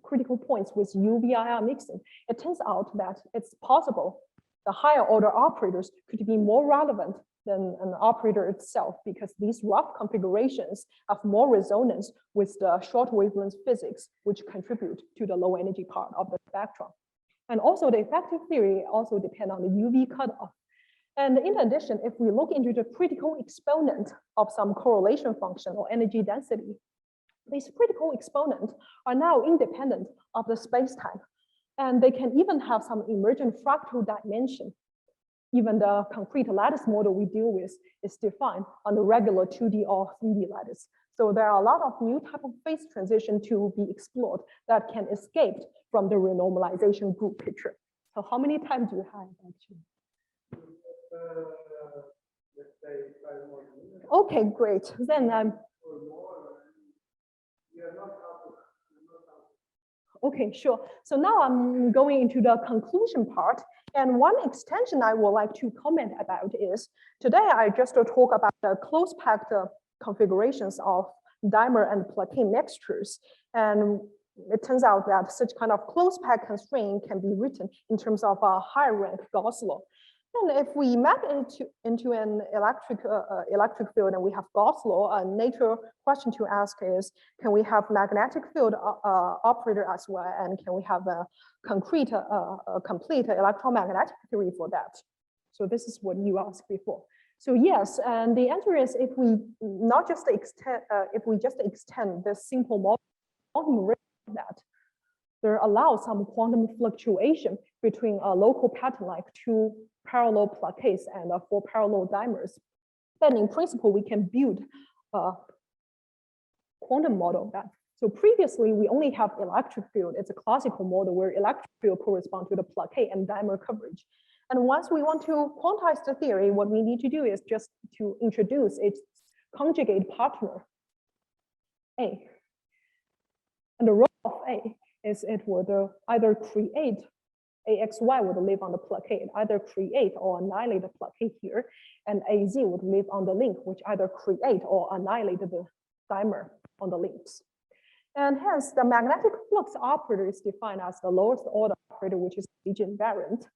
critical points with UV-IR mixing, it turns out that it's possible the higher order operators could be more relevant than an operator itself, because these rough configurations have more resonance with the short wavelength physics, which contribute to the low energy part of the spectrum. And also the effective theory also depend on the UV cutoff. And in addition, if we look into the critical exponent of some correlation function or energy density, these critical exponents are now independent of the space-time. And they can even have some emergent fractal dimension. Even the concrete lattice model we deal with is defined on the regular 2D or 3D lattice. So there are a lot of new type of phase transition to be explored that can escape from the renormalization group picture. So how many times do you have actually? Okay, great. Then okay, sure. So now I'm going into the conclusion part. And one extension I would like to comment about is, today I just talk about the close packed configurations of dimer and plaquette mixtures. And it turns out that such kind of close pack constraint can be written in terms of a high rank Gauss law. And if we map it into an electric field and we have Gauss law, a natural question to ask is, can we have magnetic field operator as well? And can we have a complete electromagnetic theory for that? So this is what you asked before. So yes, and the answer is if we just extend this simple model that there allows some quantum fluctuation between a local pattern like two parallel plaquettes and 4 parallel dimers, then in principle we can build a quantum model of that. So previously we only have electric field. It's a classical model where electric field corresponds to the plaquette and dimer coverage. And once we want to quantize the theory, what we need to do is just to introduce its conjugate partner, A. And the role of A is it would either create, AXY would live on the plaquette, either create or annihilate the plaquette here, and AZ would live on the link, which either create or annihilate the dimer on the links. And hence, the magnetic flux operator is defined as the lowest order operator, which is Yizhi invariant.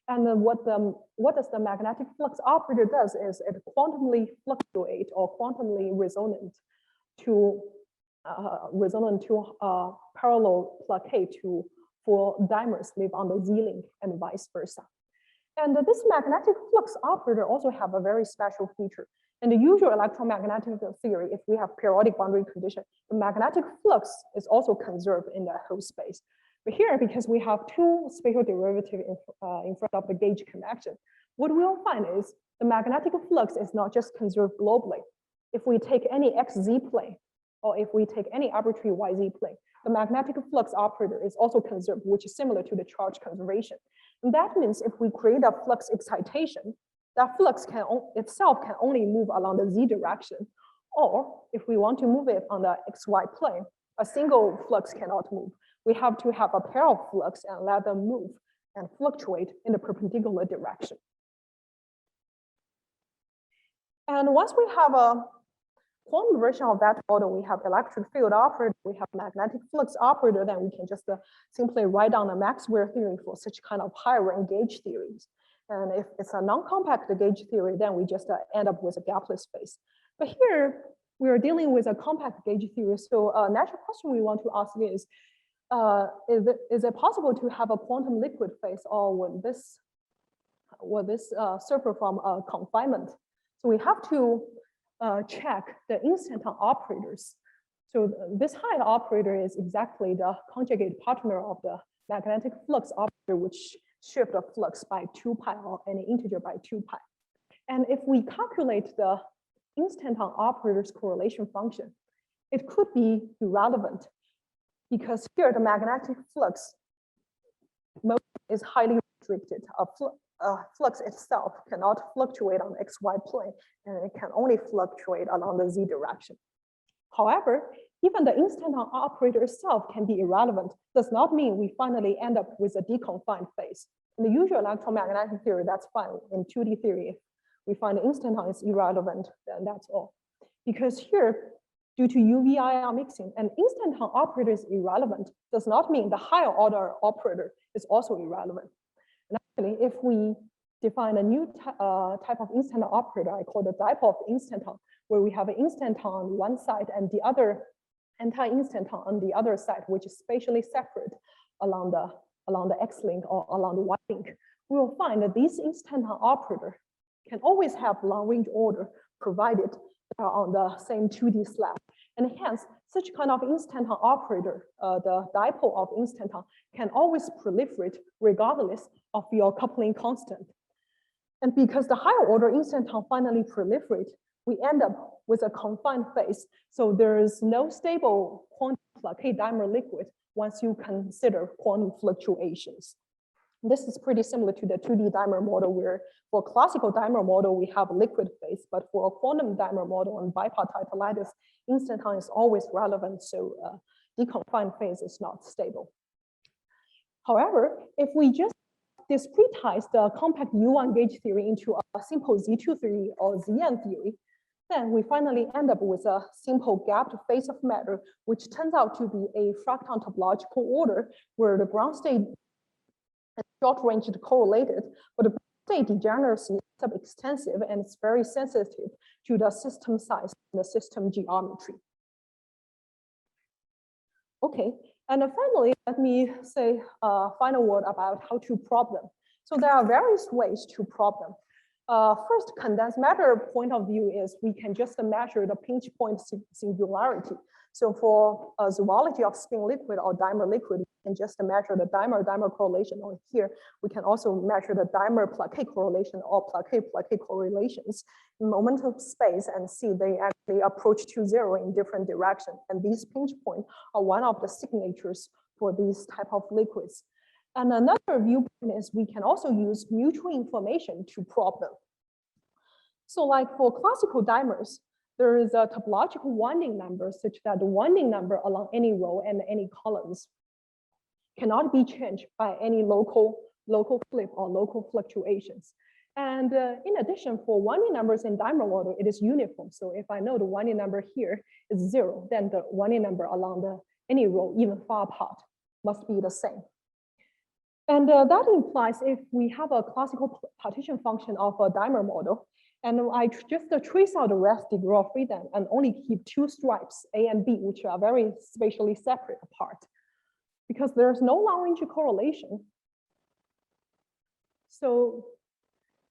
And then what does the magnetic flux operator does is it quantumly fluctuate or quantumly resonant to parallel plaquette to 4 dimers live on the Z-link and vice versa. And this magnetic flux operator also have a very special feature. In the usual electromagnetic theory, if we have periodic boundary condition, the magnetic flux is also conserved in the whole space. But here, because we have 2 spatial derivatives in front of the gauge connection, what we'll find is the magnetic flux is not just conserved globally. If we take any XZ plane, or if we take any arbitrary YZ plane, the magnetic flux operator is also conserved, which is similar to the charge conservation. And that means if we create a flux excitation, that flux itself can only move along the Z direction. Or if we want to move it on the XY plane, a single flux cannot move. We have to have a pair of flux and let them move and fluctuate in the perpendicular direction. And once we have a quantum version of that model, we have electric field operator, we have magnetic flux operator, then we can just simply write down the Maxwell theory for such kind of high rank gauge theories. And if it's a non-compact gauge theory, then we just end up with a gapless space. But here we are dealing with a compact gauge theory. So a natural question we want to ask is it possible to have a quantum liquid phase, or will this suffer from confinement? So we have to check the instanton operators. So this height operator is exactly the conjugate partner of the magnetic flux operator, which shift the flux by 2 pi or any integer by 2 pi. And if we calculate the instanton operator's correlation function, it could be irrelevant because here the magnetic flux mode is highly restricted. Flux itself cannot fluctuate on the XY plane, and it can only fluctuate along the Z direction. However, even the instanton operator itself can be irrelevant. Does not mean we finally end up with a deconfined phase. In the usual electromagnetic theory, that's fine. In 2D theory, if we find the instanton is irrelevant, then that's all. Because here, due to UV-IR mixing, an instanton operator is irrelevant does not mean the higher order operator is also irrelevant. And actually, if we define a new type of instanton operator, I call the dipole of instanton, where we have an instanton on one side and the other anti-instanton on the other side, which is spatially separate along the X-link or along the Y-link, we will find that these instanton operator can always have long-range order provided they are on the same 2D slab. And hence, such kind of instanton operator, the dipole of instanton, can always proliferate regardless of your coupling constant. And because the higher order instanton finally proliferate, we end up with a confined phase. So there is no stable quantum Plaquette-dimer liquid once you consider quantum fluctuations. This is pretty similar to the 2D dimer model, where for classical dimer model, we have a liquid phase, but for a quantum dimer model and bipartite lattice, instanton is always relevant, so deconfined phase is not stable. However, if we just discretize the compact U1 gauge theory into a simple Z2 theory or Zn theory, then we finally end up with a simple gapped phase of matter, which turns out to be a fractal topological order where the ground state is short-range correlated, but the ground state degeneracy is sub-extensive and it's very sensitive to the system size and the system geometry. Okay, and finally, let me say a final word about how to probe them. So there are various ways to probe them. First, condensed matter point of view is we can just measure the pinch point singularity. So for zoology of spin liquid or dimer liquid, we can just measure the dimer-dimer correlation. Or here, we can also measure the dimer-Plaquette correlation or Plaquette-Plaquette correlations in momentum space and see they actually approach to zero in different directions. And these pinch points are one of the signatures for these type of liquids. And another viewpoint is we can also use mutual information to probe them. So like for classical dimers, there is a topological winding number such that the winding number along any row and any columns cannot be changed by any local flip or local fluctuations. And in addition, for winding numbers in dimer model, it is uniform. So if I know the winding number here is 0, then the winding number along any row, even far apart, must be the same. And that implies if we have a classical partition function of a dimer model, and I just trace out the rest degree of freedom and only keep 2 stripes, A and B, which are very spatially separate apart, because there's no long-range correlation. So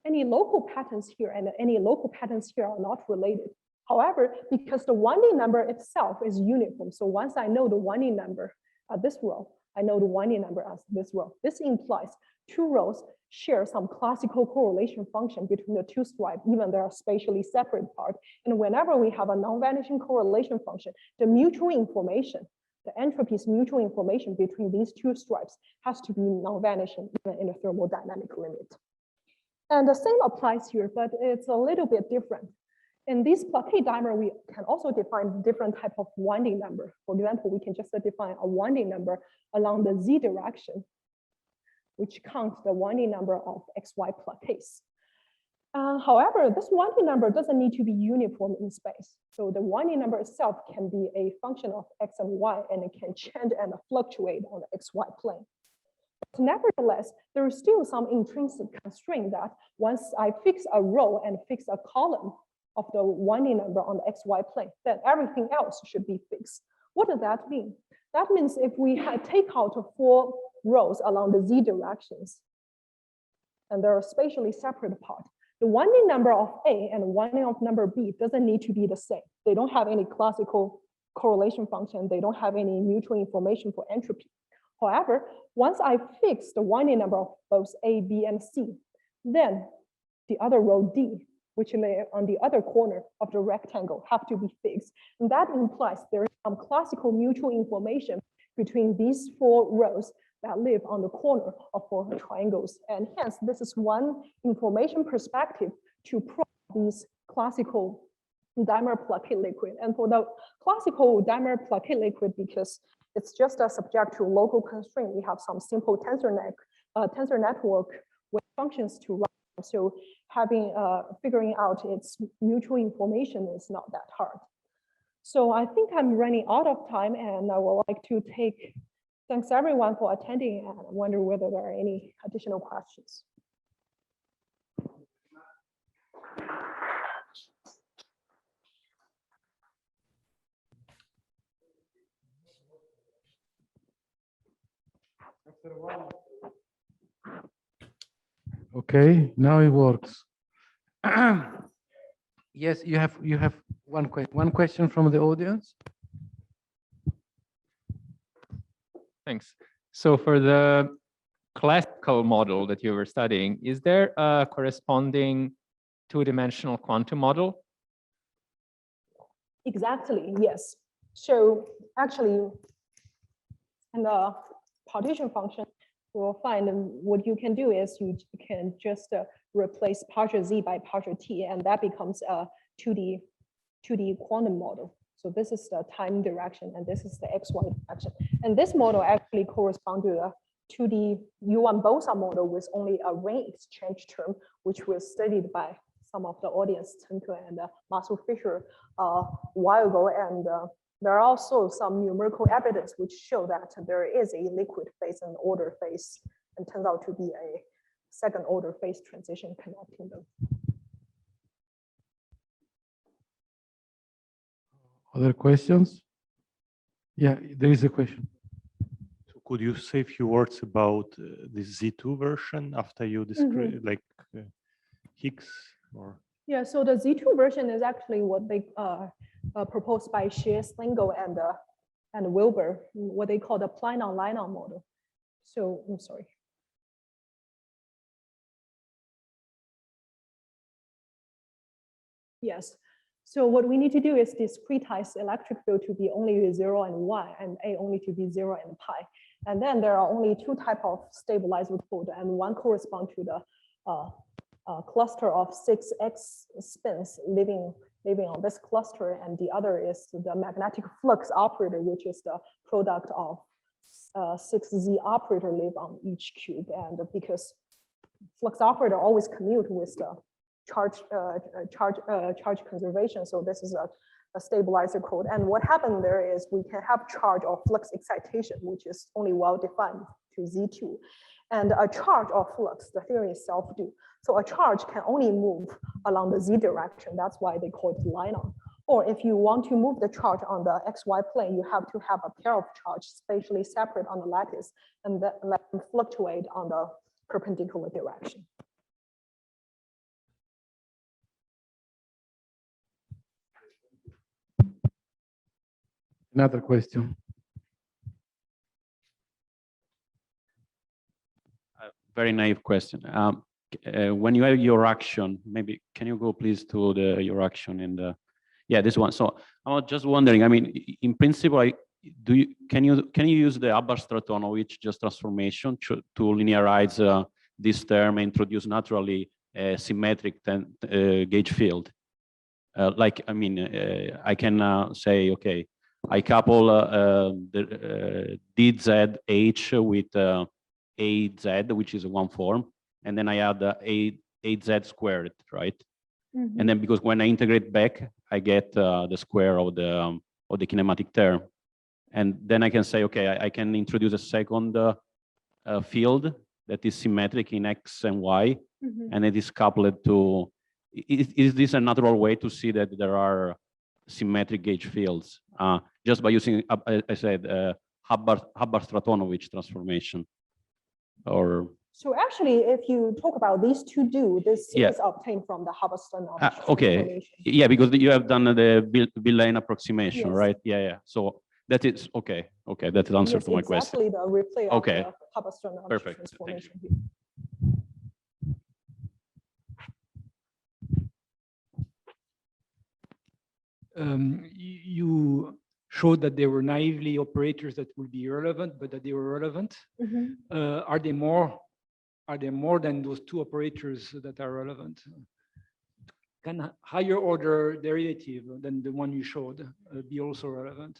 any local patterns here and any local patterns here are not related. However, because the winding number itself is uniform, so once I know the winding number at this row, I know the winding number as this row. This implies 2 rows share some classical correlation function between the 2 stripes, even they are spatially separate apart. And whenever we have a non-vanishing correlation function, the mutual information, the entropy's mutual information between these 2 stripes has to be non-vanishing even in the thermodynamic limit. And the same applies here, but it's a little bit different. In this Plaquette-dimer, we can also define different type of winding number. For example, we can just define a winding number along the z direction, which counts the winding number of XY plaquettes. However, this winding number doesn't need to be uniform in space. So the winding number itself can be a function of X and Y, and it can change and fluctuate on the XY plane. But nevertheless, there is still some intrinsic constraint that once I fix a row and fix a column of the winding number on the XY plane, then everything else should be fixed. What does that mean? That means if we take out 4 rows along the z directions, and they're spatially separate apart, the winding number of A and the winding of number B doesn't need to be the same. They don't have any classical correlation function. They don't have any mutual information for entropy. However, once I fix the winding number of both A, B, and C, then the other row D, which lay on the other corner of the rectangle, have to be fixed. And that implies there is some classical mutual information between these 4 rows that live on the corner of 4 triangles. And hence, this is one information perspective to probe these classical dimer-Plaquette liquid. And for the classical dimer-Plaquette liquid, because it's just a subject to local constraint, we have some simple tensor network with functions to run. So figuring out its mutual information is not that hard. So I think I'm running out of time, and I would like to thanks everyone for attending, and I wonder whether there are any additional questions. Okay, now it works. Yes, you have one question from the audience. Thanks. So for the classical model that you were studying, is there a corresponding 2-dimensional quantum model? Exactly, yes. So actually, in the partition function, Well, fine. And what you can do is you can just replace partial z by partial t, and that becomes a 2D quantum model. So this is the time direction, and this is the xy direction. And this model actually corresponds to a 2D U1 boson model with only a ring exchange term, which was studied by some of the audience, Tenke and Masu Fisher, a while ago. And there are also some numerical evidence which show that there is a liquid phase and order phase, and turns out to be a second order phase transition connecting them. Other questions? Yeah, there is a question. So could you say a few words about this Z2 version after you describe like Higgs or? Yeah, so the Z2 version is actually what they proposed by Xie, Slingo, and Wilbur, what they call the Plinon-Linon model. So I'm sorry. Yes. So what we need to do is discretize electric field to be only 0 and 1, and A only to be 0 and pi. And then there are only two types of stabilizer code, and one corresponds to the cluster of 6x spins living on this cluster, and the other is the magnetic flux operator, which is the product of 6z operator live on each cube. And because flux operator always commute with the charge conservation, so this is a stabilizer code. And what happened there is we can have charge or flux excitation, which is only well defined to Z2. And a charge or flux, the theory is self-do. So a charge can only move along the Z direction. That's why they call it Linon. Or if you want to move the charge on the XY plane, you have to have a pair of charge spatially separate on the lattice and then let them fluctuate on the perpendicular direction. Another question. Very naive question. When you have your action, maybe can you go please to your action in the, yeah, this one. So I was just wondering. I mean, in principle, can you use the Hubbard-Stratonovich just transformation to linearize this term and introduce naturally a symmetric gauge field? Like, I mean, I can say, okay, I couple the DZH with AZ, which is one form, and then I add AZ squared, right? Mm-hmm. And then because when I integrate back, I get the square of the kinematic term, and then I can say, okay, I can introduce a second field that is symmetric in X and Y, and it is coupled to. Is this a natural way to see that there are symmetric gauge fields just by using, I said, Hubbard-Stratonovich transformation? Or so actually, if you talk about these two this is obtained from the Hubbard-Stratonovich okay, yeah, because you have done the Bill-Lane approximation, yes. Right? Yeah. So that is okay. Okay, that's the answer to my question. Exactly the replay of the Hubbard-Stratonovich transformation. You showed that they were naively operators that would be irrelevant, but that they were relevant. Are they more than those two operators that are relevant? Can higher order derivative than the one you showed be also relevant?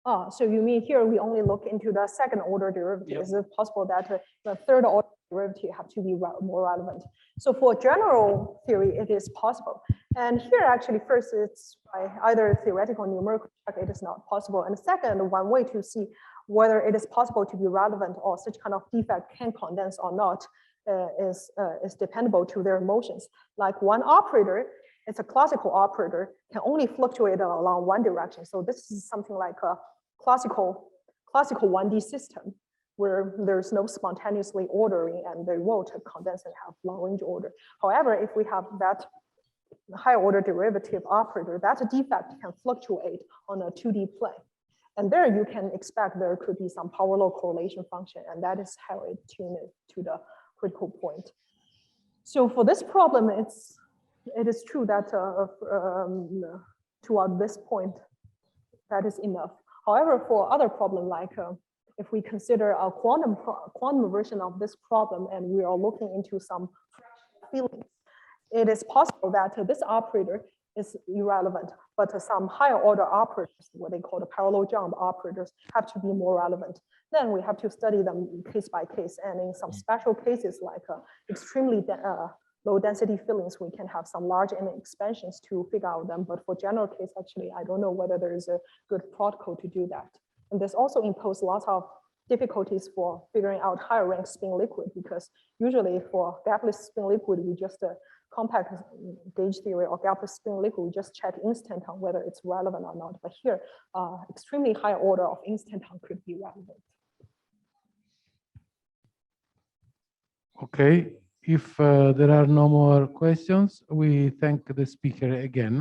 So you mean here we only look into the second order derivative? Yep. Is it possible that the third order derivative have to be more relevant? So for general theory, it is possible. And here actually first it's by either theoretical or numerical check, it is not possible. And second, one way to see whether it is possible to be relevant or such kind of defect can condense or not is dependable to their motions. Like one operator, it's a classical operator, can only fluctuate along one direction. So this is something like a classical 1D system where there's no spontaneously ordering and they won't condense and have long range order. However, if we have that higher order derivative operator, that defect can fluctuate on a 2D plane. And there you can expect there could be some power law correlation function, and that is how it tuned to the critical point. So for this problem, it is true that toward this point, that is enough. However, for other problem like if we consider a quantum version of this problem and we are looking into some feelings, it is possible that this operator is irrelevant, but some higher order operators, what they call the parallel jump operators, have to be more relevant. Then we have to study them case by case, and in some special cases like extremely low density fillings, we can have some large n expansions to figure out them. But for general case, actually, I don't know whether there is a good protocol to do that. And this also imposes lots of difficulties for figuring out higher rank spin liquid, because usually for gapless spin liquid, we just compact gauge theory or gapless spin liquid, we just check instanton whether it's relevant or not. But here, extremely high order of instanton could be relevant. Okay, if there are no more questions, we thank the speaker again.